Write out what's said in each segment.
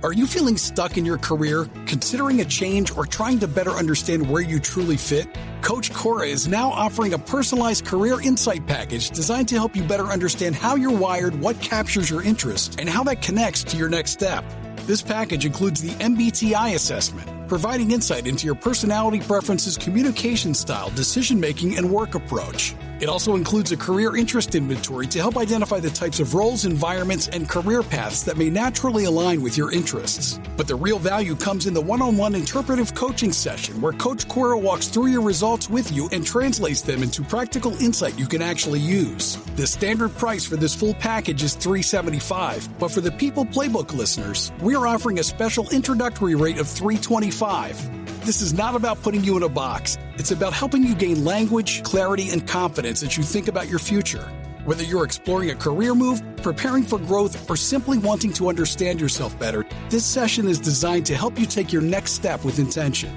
Are you feeling stuck in your career, considering a change, or trying to better understand where you truly fit? Coach Cora is now offering a personalized career insight package designed to help you better understand how you're wired, what captures your interest, and how that connects to your next step. This package includes the MBTI assessment, providing insight into your personality preferences, communication style, decision-making, and work approach. It also includes a career interest inventory to help identify the types of roles, environments, and career paths that may naturally align with your interests. But the real value comes in the one-on-one interpretive coaching session where Coach Cora walks through your results with you and translates them into practical insight you can actually use. The standard price for this full package is $375, but for the People Playbook listeners, we are offering a special introductory rate of $325. This is not about putting you in a box. It's about helping you gain language, clarity, and confidence as you think about your future. Whether you're exploring a career move, preparing for growth, or simply wanting to understand yourself better, this session is designed to help you take your next step with intention.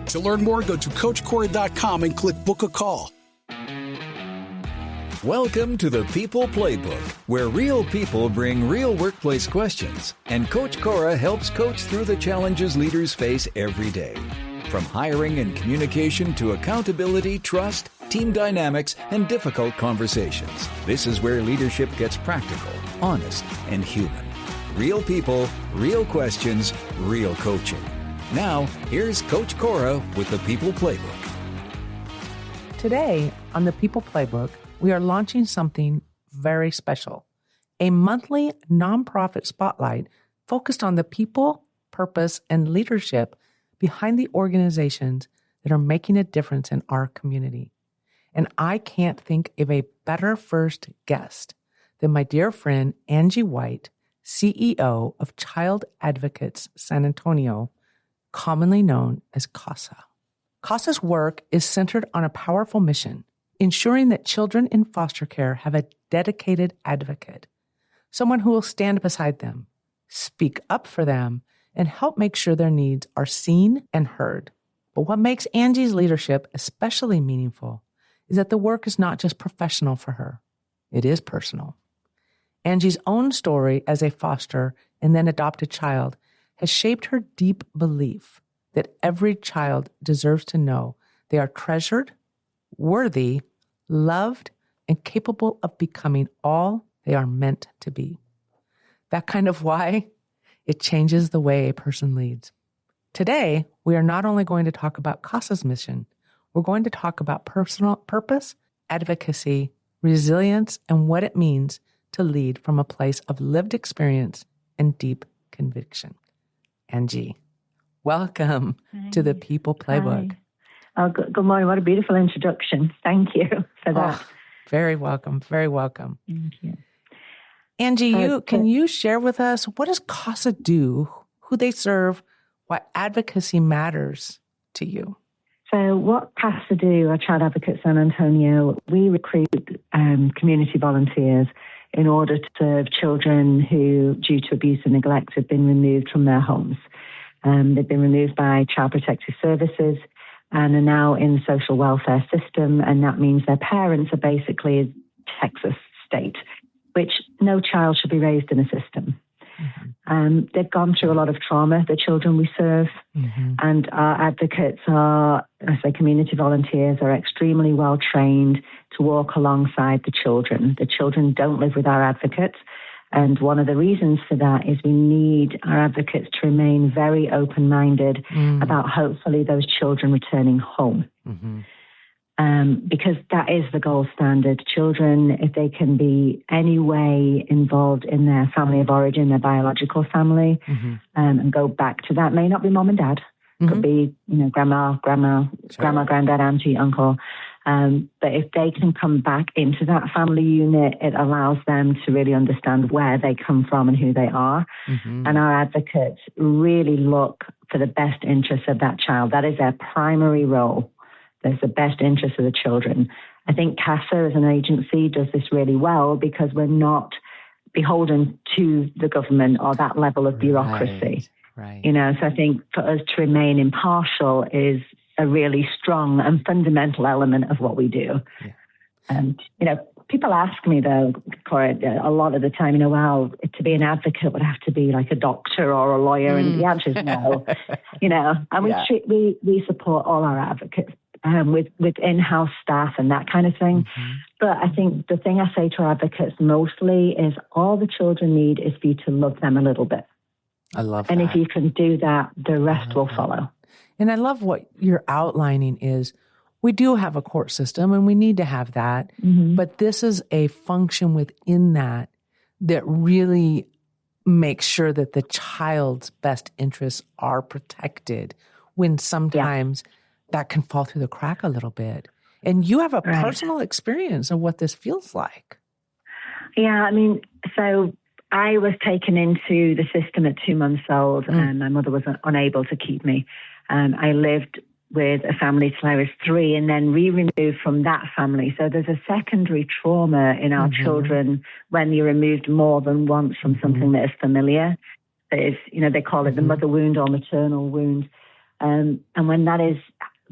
To learn more, go to CoachCora.com and click Book a Call. Welcome to the People Playbook, where real people bring real workplace questions, and Coach Cora helps coach through the challenges leaders face every day. From hiring and communication to accountability, trust, team dynamics, and difficult conversations. This is where leadership gets practical, honest, and human. Real people, real questions, real coaching. Now, here's Coach Cora with the People Playbook. Today, on the People Playbook, we are launching something very special, a monthly nonprofit spotlight focused on the people, purpose, and leadership behind the organizations that are making a difference in our community. And I can't think of a better first guest than my dear friend, Angie White, CEO of Child Advocates San Antonio, commonly known as CASA. CASA's work is centered on a powerful mission, ensuring that children in foster care have a dedicated advocate, someone who will stand beside them, speak up for them, and help make sure their needs are seen and heard. But what makes Angie's leadership especially meaningful is that the work is not just professional for her. It is personal. Angie's own story as a foster and then adopted child has shaped her deep belief that every child deserves to know they are treasured, worthy, loved, and capable of becoming all they are meant to be. That kind of why, it changes the way a person leads. Today, we are not only going to talk about CASA's mission, we're going to talk about personal purpose, advocacy, resilience, and what it means to lead from a place of lived experience and deep conviction. Angie, welcome to the People Playbook. Hi. Oh, good morning. What a beautiful introduction. Thank you for that. Very welcome. Very welcome. Thank you. Angie, can you share with us, what does CASA do, who they serve, why advocacy matters to you? So what CASA do, our Child Advocates San Antonio, we recruit community volunteers in order to serve children who, due to abuse and neglect, have been removed from their homes. They've been removed by Child Protective Services and are now in the social welfare system, and that means their parents are basically a Texas state, which no child should be raised in a system. Mm-hmm. They've gone through a lot of trauma, the children we serve, and our advocates are, I say community volunteers, are extremely well trained to walk alongside the children. The children don't live with our advocates, and one of the reasons for that is we need our advocates to remain very open-minded about hopefully those children returning home. Mm-hmm. Because that is the gold standard. Children, if they can be any way involved in their family of origin, their biological family, and go back to that, may not be mom and dad, could be, grandma, granddad, auntie, uncle. But if they can come back into that family unit, it allows them to really understand where they come from and who they are. And our advocates really look for the best interests of that child. That is their primary role. There's the best interest of the children. I think CASA as an agency does this really well because we're not beholden to the government or that level of bureaucracy. Right. So I think for us to remain impartial is a really strong and fundamental element of what we do. Yeah. And, people ask me, though, Cora, a lot of the time, well, to be an advocate would have to be like a doctor or a lawyer. And the answer is no, and we support all our advocates with in-house staff and that kind of thing. Mm-hmm. But I think the thing I say to our advocates mostly is all the children need is for you to love them a little bit. I love and that. And if you can do that, the rest will follow. And I love what you're outlining is we do have a court system and we need to have that. Mm-hmm. But this is a function within that really makes sure that the child's best interests are protected when sometimes that can fall through the crack a little bit. And you have a personal experience of what this feels like. Yeah, I mean, so I was taken into the system at 2 months old and my mother was unable to keep me. I lived with a family till I was 3 and then removed from that family. So there's a secondary trauma in our children when you're removed more than once from something that is familiar. That is, they call it the mother wound or maternal wound. And when that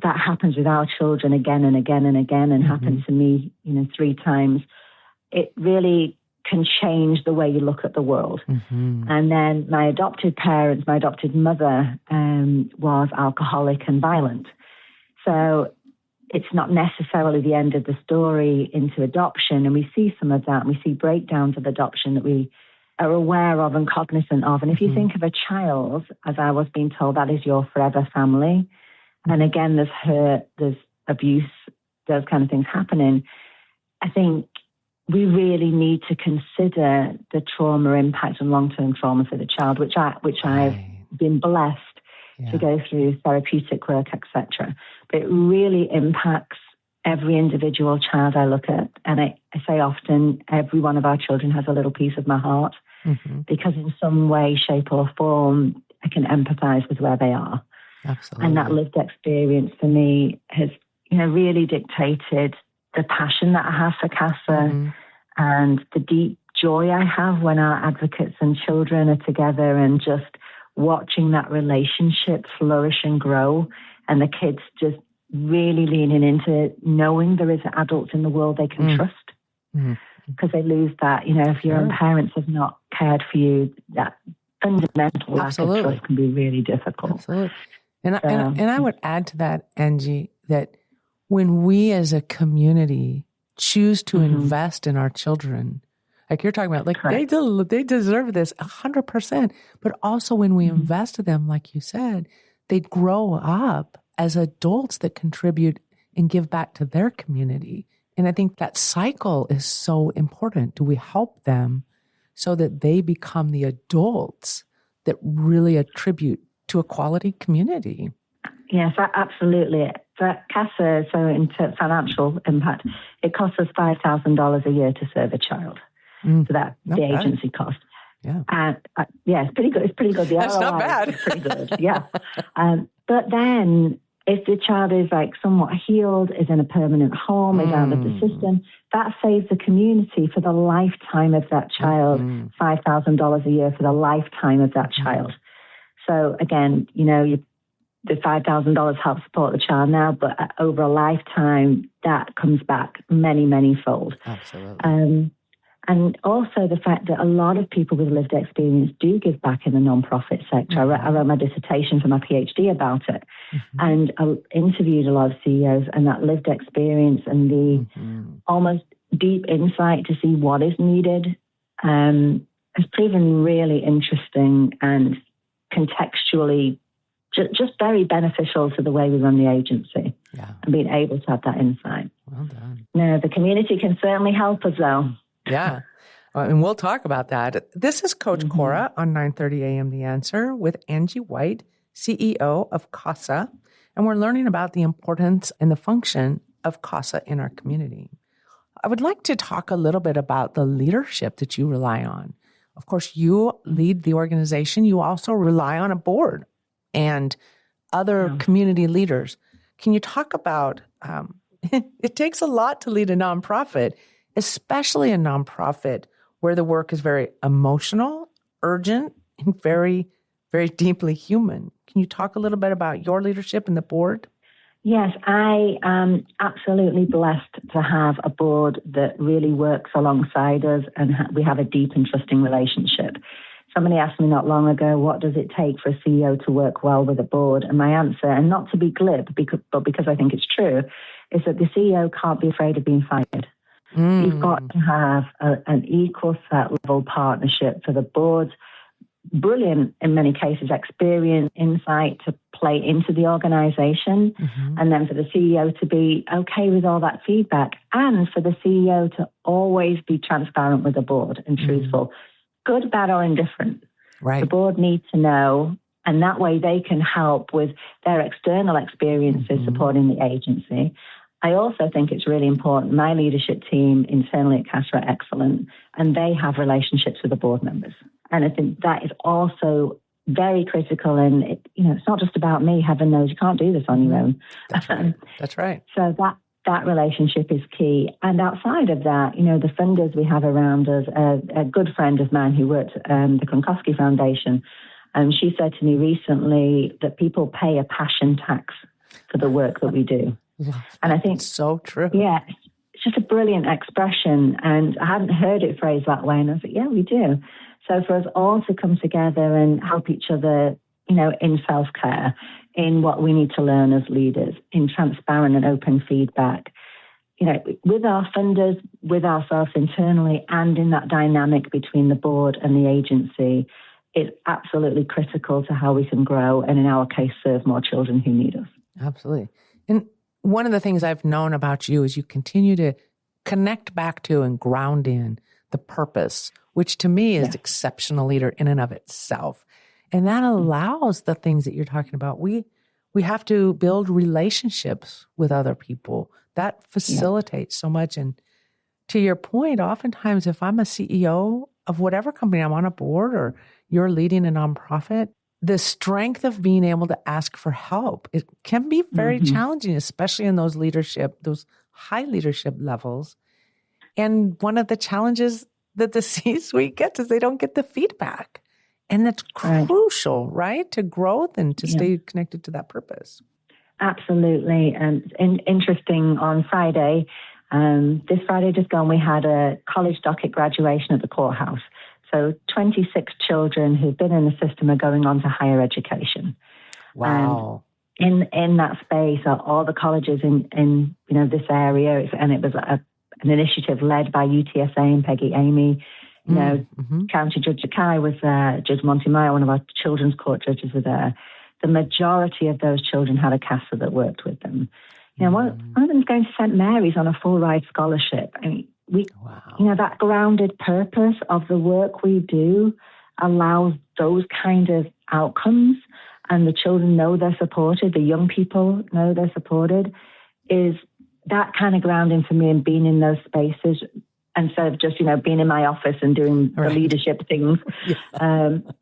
happens with our children again and again and again and happened to me, 3 times, it really can change the way you look at the world. Mm-hmm. And then my adopted mother was alcoholic and violent. So it's not necessarily the end of the story into adoption. And we see some of that. And we see breakdowns of adoption that we are aware of and cognizant of. And if you think of a child, as I was being told, that is your forever family. And again, there's hurt, there's abuse, those kind of things happening. I think we really need to consider the trauma impact and long-term trauma for the child, which I've been blessed to go through therapeutic work, etc. But it really impacts every individual child I look at. And I say often, every one of our children has a little piece of my heart because in some way, shape or form, I can empathize with where they are. Absolutely. And that lived experience for me has, really dictated the passion that I have for CASA and the deep joy I have when our advocates and children are together and just watching that relationship flourish and grow and the kids just really leaning into knowing there is adults in the world they can trust because they lose that, if your own parents have not cared for you, that fundamental lack of trust can be really difficult. Absolutely. And I would add to that, Angie, that when we as a community choose to invest in our children, like you're talking about, like they deserve this 100%. But also when we invest in them, like you said, they grow up as adults that contribute and give back to their community. And I think that cycle is so important. Do we help them so that they become the adults that really attribute to a quality community? Yes, absolutely. For CASA, so into financial impact, it costs us $5,000 a year to serve a child. So that's the agency cost. Yeah. It's pretty good. It's pretty good. The That's ROI not bad. is pretty good. Yeah. But then if the child is like somewhat healed, is in a permanent home, is out of the system, that saves the community for the lifetime of that child, $5,000 a year for the lifetime of that child. So again, the $5,000 helps support the child now, but over a lifetime, that comes back many, many fold. Absolutely. And also the fact that a lot of people with lived experience do give back in the nonprofit sector. I wrote my dissertation for my PhD about it. And I interviewed a lot of CEOs, and that lived experience and the almost deep insight to see what is needed has proven really interesting and contextually just very beneficial to the way we run the agency and being able to have that insight. Well done. No, the community can certainly help us, though. Yeah. And we'll talk about that. This is Coach Cora on 9:30 a.m. The Answer with Angie White, CEO of CASA. And we're learning about the importance and the function of CASA in our community. I would like to talk a little bit about the leadership that you rely on. Of course, you lead the organization. You also rely on a board and other community leaders. Can you talk about, it takes a lot to lead a nonprofit, especially a nonprofit where the work is very emotional, urgent, and very, very deeply human. Can you talk a little bit about your leadership and the board? Yes, I am absolutely blessed to have a board that really works alongside us, and we have a deep and trusting relationship. Somebody asked me not long ago, what does it take for a CEO to work well with a board? And my answer, and not to be glib, but because I think it's true, is that the CEO can't be afraid of being fired. You've got to have an equal set level partnership for the board's brilliant, in many cases, experience, insight to play into the organization, and then for the CEO to be okay with all that feedback, and for the CEO to always be transparent with the board and truthful, good, bad, or indifferent. Right. The board needs to know, and that way they can help with their external experiences supporting the agency. I also think it's really important. My leadership team internally at CASA are excellent, and they have relationships with the board members. And I think that is also very critical. And it's not just about me. Heaven knows you can't do this on your own. That's right. That's right. So that relationship is key. And outside of that, the funders we have around us, a good friend of mine who worked at the Kronkowski Foundation, she said to me recently that people pay a passion tax for the work that we do. And I think it's so true. Yeah, it's just a brilliant expression. And I hadn't heard it phrased that way. And I was like, yeah, we do. So for us all to come together and help each other, in self-care, in what we need to learn as leaders, in transparent and open feedback, with our funders, with ourselves internally, and in that dynamic between the board and the agency, is absolutely critical to how we can grow and, in our case, serve more children who need us. Absolutely. And one of the things I've known about you is you continue to connect back to and ground in the purpose, which to me is exceptional leader in and of itself. And that allows the things that you're talking about. We have to build relationships with other people. That facilitates so much. And to your point, oftentimes if I'm a CEO of whatever company I'm on a board or you're leading a nonprofit, the strength of being able to ask for help, it can be very challenging, especially in those high leadership levels. And one of the challenges that the C-suite gets is they don't get the feedback. And that's crucial, right? To growth and to stay connected to that purpose. Absolutely. And interesting, on Friday, this Friday just gone, we had a college docket graduation at the courthouse. So 26 children who've been in the system are going on to higher education. Wow. And in that space are all the colleges in this area. And it was an initiative led by UTSA and Peggy Amy. County Judge Akai was there. Judge Montemeyer, one of our children's court judges, were there. The majority of those children had a CASA that worked with them. One of them is going to St. Mary's on a full ride scholarship. I mean, that grounded purpose of the work we do allows those kind of outcomes, and the children know they're supported, the young people know they're supported, is that kind of grounding for me, and being in those spaces instead of just, being in my office and doing the leadership things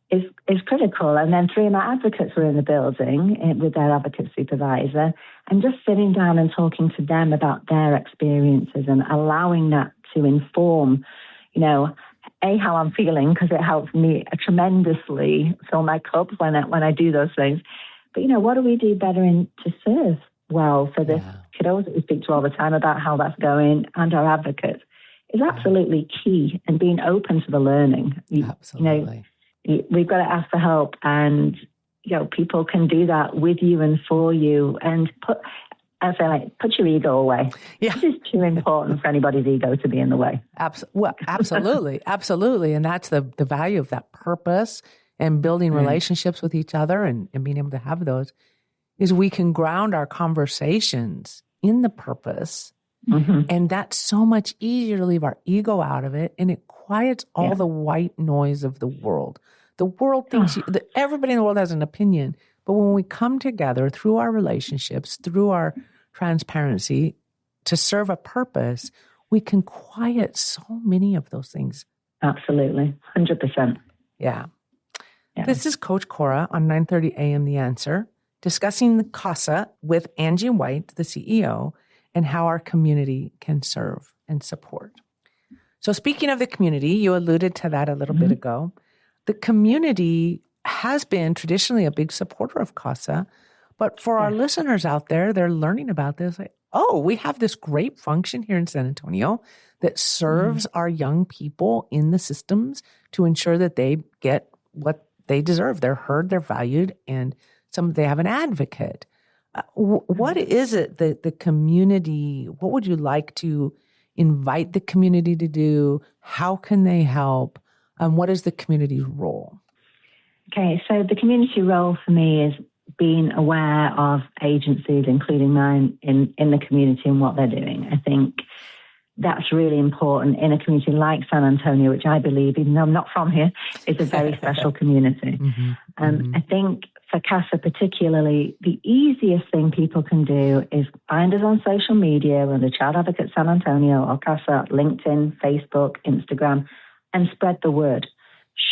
is critical. And then 3 of my advocates were in the building with their advocate supervisor, and just sitting down and talking to them about their experiences and allowing that to inform, how I'm feeling, because it helps me tremendously fill my cup when I do those things. But, what do we do better to serve well for the kiddos that we speak to all the time about how that's going, and our advocates, is absolutely key, and being open to the learning. Absolutely. We've got to ask for help, and people can do that with you and for you, and put your ego away. Yeah. This is too important for anybody's ego to be in the way. Absolutely. Absolutely. And that's the value of that purpose and building relationships with each other and being able to have those, is we can ground our conversations in the purpose. And that's so much easier to leave our ego out of it, and it quiets all the white noise of the world. The world thinks everybody in the world has an opinion, but when we come together through our relationships, through our transparency to serve a purpose, we can quiet so many of those things. Absolutely. 100%. Yeah. This is Coach Cora on 9:30 a.m. The Answer, discussing the CASA with Angie White, the CEO, and how our community can serve and support. So speaking of the community, you alluded to that a little bit ago. The community has been traditionally a big supporter of CASA, But for our listeners out there, they're learning about this. Like, oh, we have this great function here in San Antonio that serves our young people in the systems to ensure that they get what they deserve. They're heard, they're valued, and they have an advocate. What is it that the community, what would you like to invite the community to do? How can they help? And what is the community's role? Okay, so the community role for me is being aware of agencies, including mine, in the community and what they're doing. I think that's really important in a community like San Antonio, which I believe, even though I'm not from here, is a very special community. I think for CASA particularly, the easiest thing people can do is find us on social media, under Child Advocate San Antonio or CASA, LinkedIn, Facebook, Instagram, and spread the word.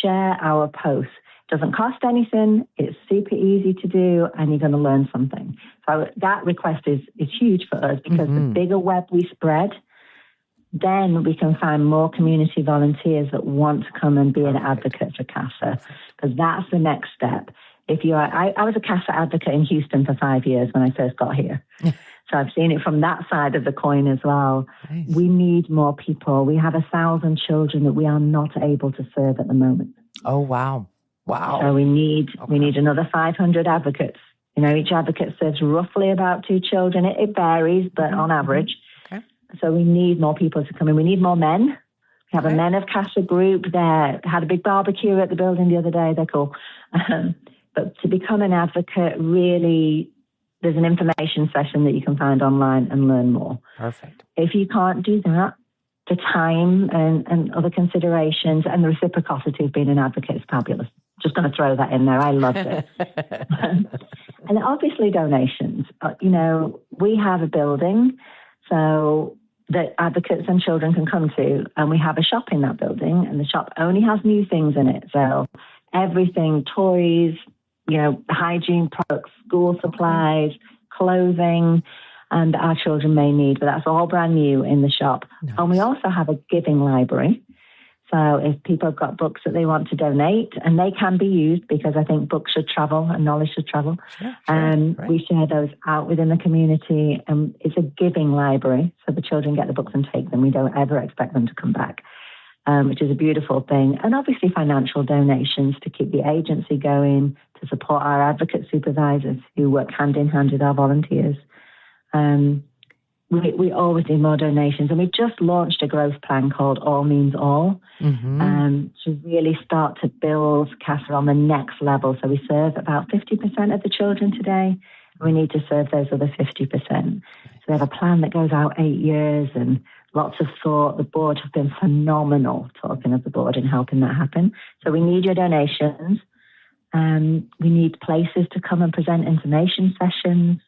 Share our posts. Doesn't cost anything. It's super easy to do, and you're going to learn something. So that request is huge for us, because the bigger web we spread, then we can find more community volunteers that want to come and be an advocate for CASA, because that's the next step. I was a CASA advocate in Houston for 5 years when I first got here. So I've seen it from that side of the coin as well. Nice. We need more people. We have 1,000 children that we are not able to serve at the moment. Oh, wow. Wow. So we need another 500 advocates. Each advocate serves roughly about 2 children. It varies, but on average. Okay. So we need more people to come in. We need more men. We have a Men of CASA group there. Had a big barbecue at the building the other day. They're cool. But to become an advocate, really, there's an information session that you can find online and learn more. Perfect. If you can't do that, the time and other considerations and the reciprocity of being an advocate is fabulous. Just going to throw that in there. I loved it. And obviously donations. We have a building so that advocates and children can come to, and we have a shop in that building, and the shop only has new things in it. So everything, toys, hygiene products, school supplies, clothing, and our children may need, but that's all brand new in the shop. Nice. And we also have a giving library. So if people have got books that they want to donate, and they can be used, because I think books should travel and knowledge should travel, we share those out within the community. And it's a giving library, so the children get the books and take them. We don't ever expect them to come back, which is a beautiful thing. And obviously financial donations to keep the agency going, to support our advocate supervisors who work hand in hand with our volunteers. We always need more donations, and we've just launched a growth plan called All Means All, to really start to build CASA on the next level. So we serve about 50% of the children today. We need to serve those other 50%. So we have a plan that goes out 8 years, and lots of thought. The board have been phenomenal, talking of the board and helping that happen. So we need your donations. We need places to come and present information sessions.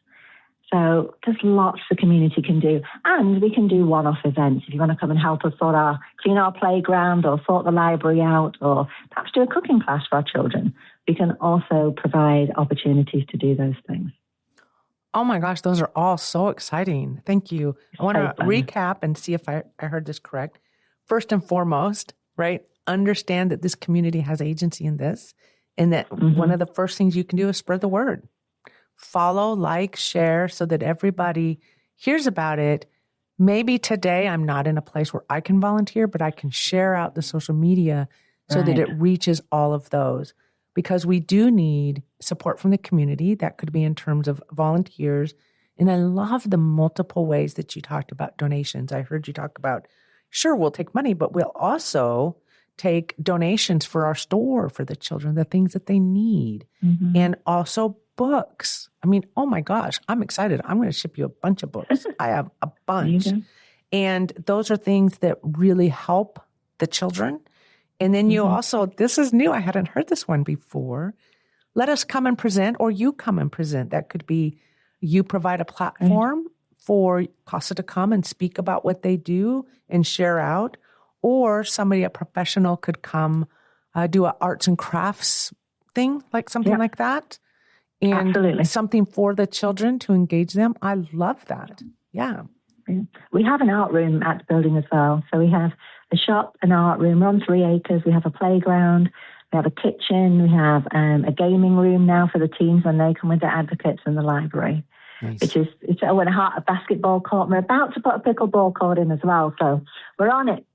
So there's lots the community can do. And we can do one-off events. If you want to come and help us clean our playground, or sort the library out, or perhaps do a cooking class for our children, we can also provide opportunities to do those things. Oh my gosh, those are all so exciting. Thank you. I want to recap and see if I heard this correct. First and foremost, right, understand that this community has agency in this, and that one of the first things you can do is spread the word. Follow, like, share, so that everybody hears about it. Maybe today I'm not in a place where I can volunteer, but I can share out the social media so that it reaches all of those. Because we do need support from the community. That could be in terms of volunteers. And I love the multiple ways that you talked about donations. I heard you talk about, sure, we'll take money, but we'll also take donations for our store, for the children, the things that they need. And also books. I mean, oh my gosh, I'm excited. I'm going to ship you a bunch of books. I have a bunch. And those are things that really help the children. And then you also, this is new. I hadn't heard this one before. Let us come and present, or you come and present. That could be you provide a platform for CASA to come and speak about what they do and share out. Or somebody, a professional, could come do an arts and crafts thing, like something like that. And something for the children to engage them. I love that. Yeah. We have an art room at the building as well. So we have a shop, an art room. We're on 3 acres. We have a playground, We have a kitchen. We have a gaming room now for the teens when they come with their advocates in the library. Nice. It's a basketball court. We're about to put a pickleball court in as well, so we're on it.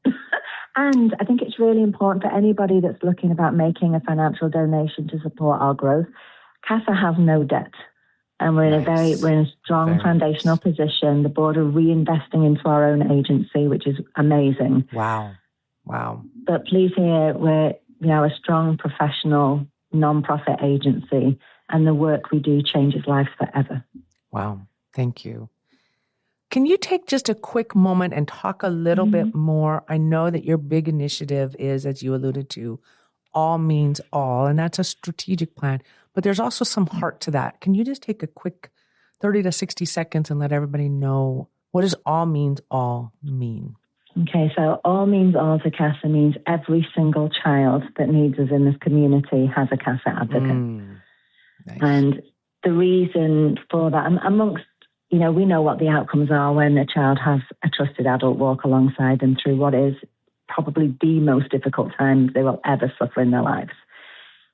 And I think it's really important for anybody that's looking about making a financial donation to support our growth. CASA has no debt, and we're in a strong foundational position. The board are reinvesting into our own agency, which is amazing. Wow. But please hear, we're a strong professional non-profit agency, and the work we do changes lives forever. Wow. Thank you. Can you take just a quick moment and talk a little bit more? I know that your big initiative is, as you alluded to, All Means All, and that's a strategic plan, but there's also some heart to that. Can you just take a quick 30 to 60 seconds and let everybody know, what does All Means All mean? Okay, so All Means All to CASA means every single child that needs us in this community has a CASA advocate. Nice. And the reason for that, amongst, we know what the outcomes are when a child has a trusted adult walk alongside them through what is probably the most difficult time they will ever suffer in their lives.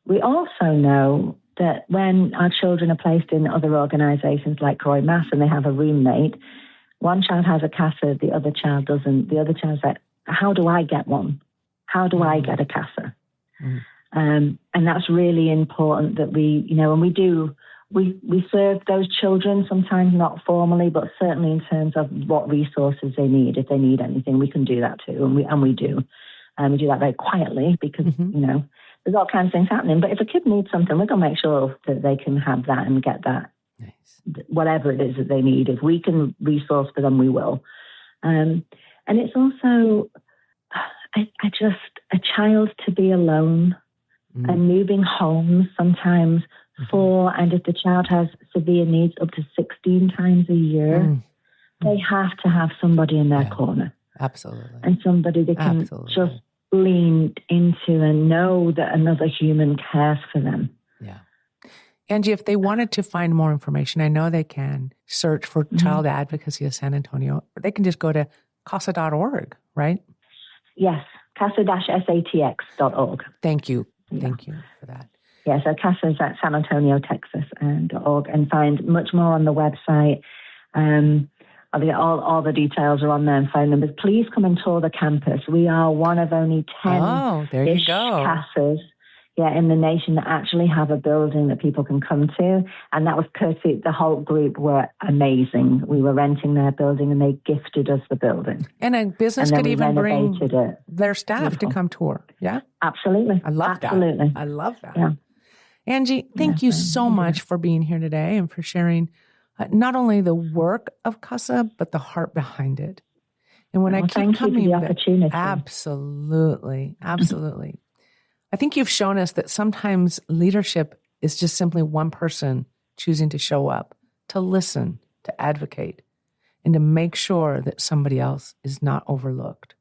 We also know that when our children are placed in other organisations like Croy Mass and they have a roommate, one child has a CASA, the other child doesn't. The other child's like, how do I get one? How do I get a CASA? And that's really important that we, and we serve those children, sometimes not formally, but certainly in terms of what resources they need. If they need anything, we can do that too, and we do. We do that very quietly because, there's all kinds of things happening. But if a kid needs something, we're going to make sure that they can have that and get that. Nice. Whatever it is that they need. If we can resource for them, we will. And it's also, a child to be alone and moving homes sometimes and if the child has severe needs, up to 16 times a year, they have to have somebody in their corner. Absolutely. And somebody they can just lean into and know that another human cares for them. Yeah. Angie, if they wanted to find more information, I know they can search for Child Advocacy of San Antonio. They can just go to CASA.org, right? Yes, CASA-SATX.org. Thank you. Thank you for that. Yeah, so CASA is at San Antonio, Texas, .org, and find much more on the website. All the details are on there and phone numbers. Please come and tour the campus. We are one of only 10-ish CASAs in the nation that actually have a building that people can come to. And that was courtesy. The whole group were amazing. We were renting their building and they gifted us the building. And a business could even bring their staff to come tour. Yeah? Absolutely. I love that. Absolutely. I love that. Yeah. Angie, thank you so much for being here today and for sharing not only the work of CASA, but the heart behind it. And when I keep coming back, absolutely. I think you've shown us that sometimes leadership is just simply one person choosing to show up, to listen, to advocate, and to make sure that somebody else is not overlooked.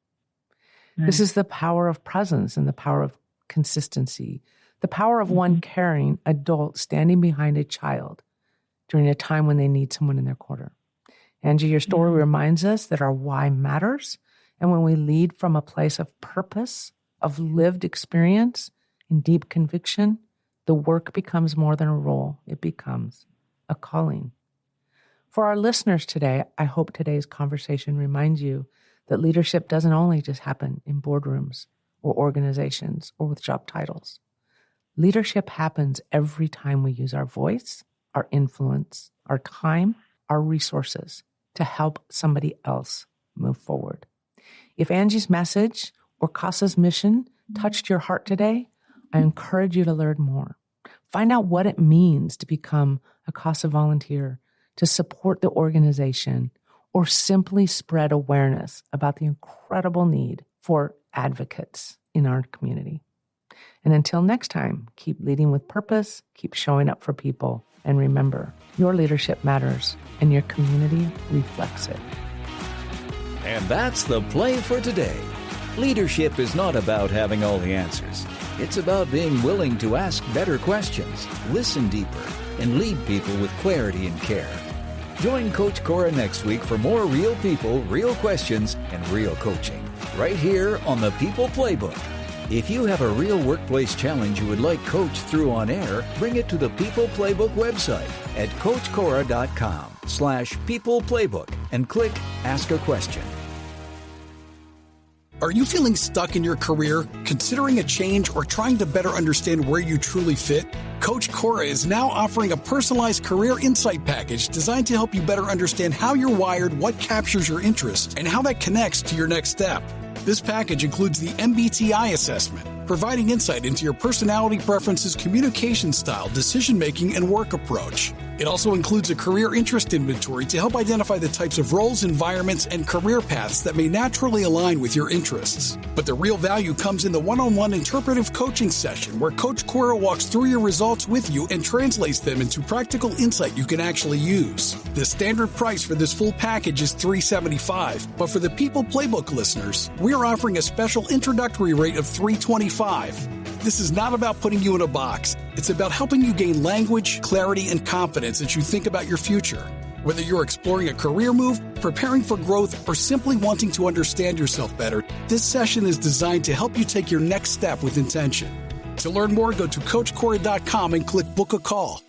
Right. This is the power of presence and the power of consistency, the power of one caring adult standing behind a child during a time when they need someone in their corner. Angie, your story reminds us that our why matters. And when we lead from a place of purpose, of lived experience and deep conviction, the work becomes more than a role. It becomes a calling. For our listeners today, I hope today's conversation reminds you that leadership doesn't only just happen in boardrooms or organizations or with job titles. Leadership happens every time we use our voice, our influence, our time, our resources to help somebody else move forward. If Angie's message or CASA's mission touched your heart today, I encourage you to learn more. Find out what it means to become a CASA volunteer, to support the organization, or simply spread awareness about the incredible need for advocates in our community. And until next time, keep leading with purpose, keep showing up for people, and remember, your leadership matters and your community reflects it. And that's the play for today. Leadership is not about having all the answers. It's about being willing to ask better questions, listen deeper, and lead people with clarity and care. Join Coach Cora next week for more real people, real questions, and real coaching, right here on the People Playbook. If you have a real workplace challenge you would like coached through on air, bring it to the People Playbook website at CoachCora.com/People Playbook and click Ask a Question. Are you feeling stuck in your career, considering a change, or trying to better understand where you truly fit? Coach Cora is now offering a personalized career insight package designed to help you better understand how you're wired, what captures your interest, and how that connects to your next step. This package includes the MBTI assessment, providing insight into your personality preferences, communication style, decision-making, and work approach. It also includes a career interest inventory to help identify the types of roles, environments, and career paths that may naturally align with your interests. But the real value comes in the one-on-one interpretive coaching session where Coach Cora walks through your results with you and translates them into practical insight you can actually use. The standard price for this full package is $375, but for the People Playbook listeners, we're offering a special introductory rate of $325. This is not about putting you in a box. It's about helping you gain language, clarity, and confidence as you think about your future. Whether you're exploring a career move, preparing for growth, or simply wanting to understand yourself better, this session is designed to help you take your next step with intention. To learn more, go to CoachCora.com and click Book a Call.